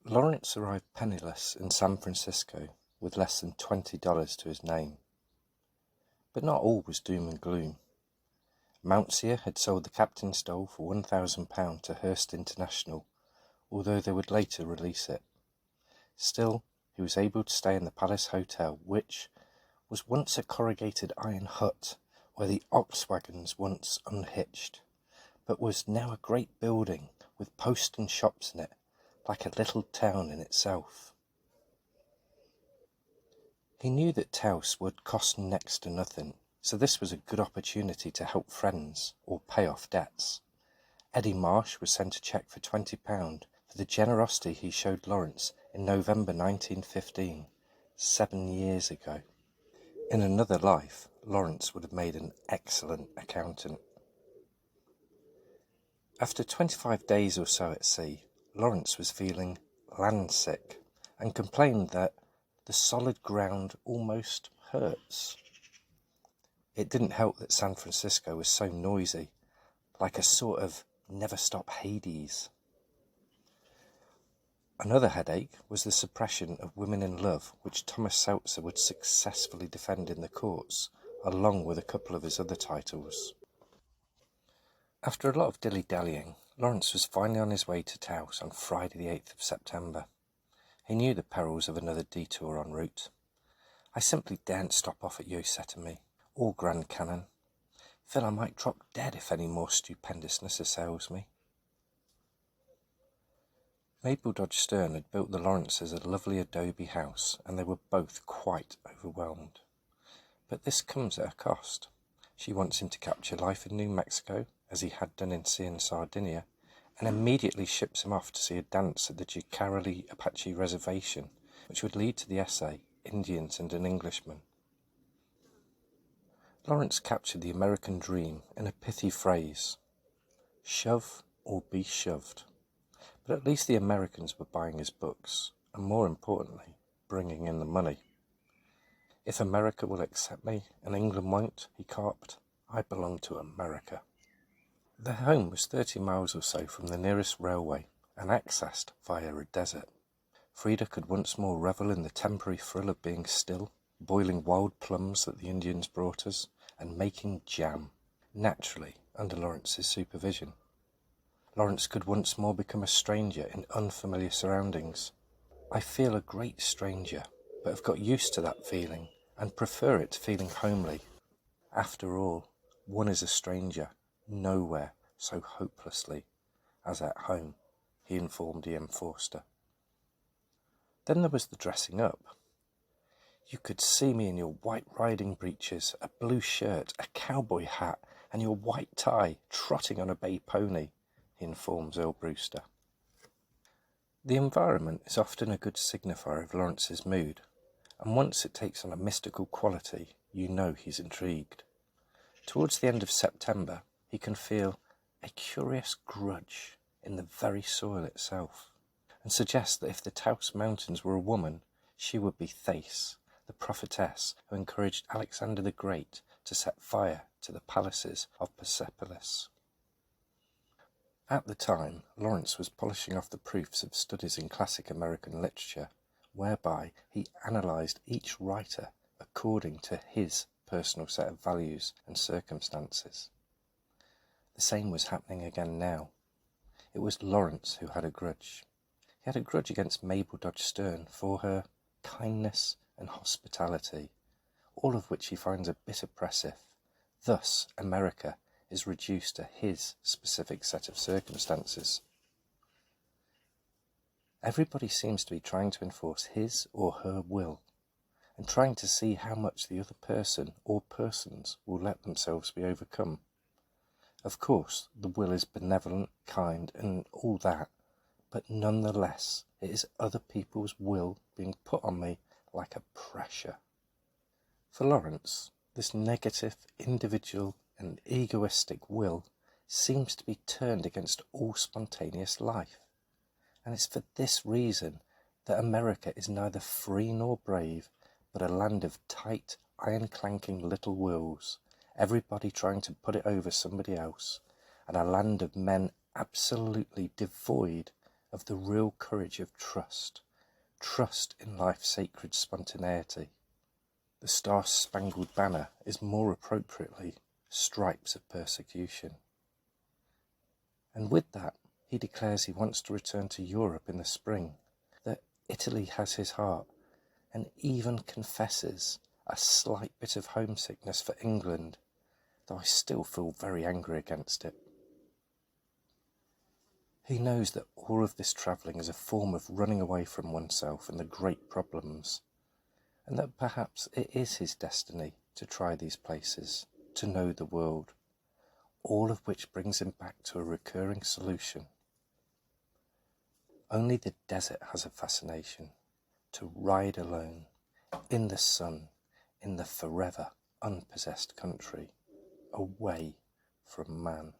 Lawrence arrived penniless in San Francisco with less than $20 to his name. But not all was doom and gloom. Mountseer had sold the captain's doll for £1,000 to Hearst International, although they would later release it. Still, he was able to stay in the Palace Hotel, which was once a corrugated iron hut where the ox wagons once unhitched, but was now a great building with posts and shops in it, like a little town in itself. He knew that Taos would cost next to nothing, so this was a good opportunity to help friends or pay off debts. Eddie Marsh was sent a cheque for £20 for the generosity he showed Lawrence in November 1915, 7 years ago. In another life, Lawrence would have made an excellent accountant. After 25 days or so at sea, Lawrence was feeling landsick and complained that the solid ground almost hurts. It didn't help that San Francisco was so noisy, like a sort of never-stop Hades. Another headache was the suppression of women in love, which Thomas Seltzer would successfully defend in the courts, along with a couple of his other titles. After a lot of dilly-dallying, Lawrence was finally on his way to Taos on Friday the 8th of September. He knew the perils of another detour en route. I simply daren't stop off at Yosemite or Grand Canyon. Feel I might drop dead if any more stupendousness assails me. Mabel Dodge Stern had built the Lawrences a lovely adobe house, and they were both quite overwhelmed. But this comes at a cost. She wants him to capture life in New Mexico, as he had done in sea and Sardinia, and immediately ships him off to see a dance at the Jicarilla Apache Reservation, which would lead to the essay, Indians and an Englishman. Lawrence captured the American dream in a pithy phrase: shove or be shoved. But at least the Americans were buying his books, and more importantly, bringing in the money. If America will accept me and England won't, he carped, I belong to America. Their home was 30 miles or so from the nearest railway and accessed via a desert. Frida could once more revel in the temporary thrill of being still, boiling wild plums that the Indians brought us, and making jam, naturally under Lawrence's supervision. Lawrence could once more become a stranger in unfamiliar surroundings. I feel a great stranger, but have got used to that feeling and prefer it to feeling homely. After all, one is a stranger nowhere so hopelessly as at home, he informed E.M. Forster. Then there was the dressing up. You could see me in your white riding breeches, a blue shirt, a cowboy hat, and your white tie, trotting on a bay pony, he informs Earl Brewster. The environment is often a good signifier of Lawrence's mood, and once it takes on a mystical quality, you know he's intrigued. Towards the end of September, he can feel a curious grudge in the very soil itself, and suggests that if the Taos Mountains were a woman, she would be Thais, the prophetess who encouraged Alexander the Great to set fire to the palaces of Persepolis. At the time, Lawrence was polishing off the proofs of studies in classic American literature, whereby he analysed each writer according to his personal set of values and circumstances. The same was happening again now. It was Lawrence who had a grudge. He had a grudge against Mabel Dodge Stern for her kindness and hospitality, all of which he finds a bit oppressive. Thus, America is reduced to his specific set of circumstances. Everybody seems to be trying to enforce his or her will, and trying to see how much the other person or persons will let themselves be overcome. Of course, the will is benevolent, kind, and all that, but nonetheless, it is other people's will being put on me like a pressure. For Lawrence, this negative, individual, and egoistic will seems to be turned against all spontaneous life. And it's for this reason that America is neither free nor brave, but a land of tight, iron-clanking little wills, everybody trying to put it over somebody else, and a land of men absolutely devoid of the real courage of trust in life's sacred spontaneity. The Star-Spangled Banner is more appropriately stripes of persecution. And with that, he declares he wants to return to Europe in the spring, that Italy has his heart, and even confesses a slight bit of homesickness for England, though I still feel very angry against it. He knows that all of this travelling is a form of running away from oneself and the great problems, and that perhaps it is his destiny to try these places, to know the world, all of which brings him back to a recurring solution. Only the desert has a fascination, to ride alone, in the sun, in the forever unpossessed country, away from man.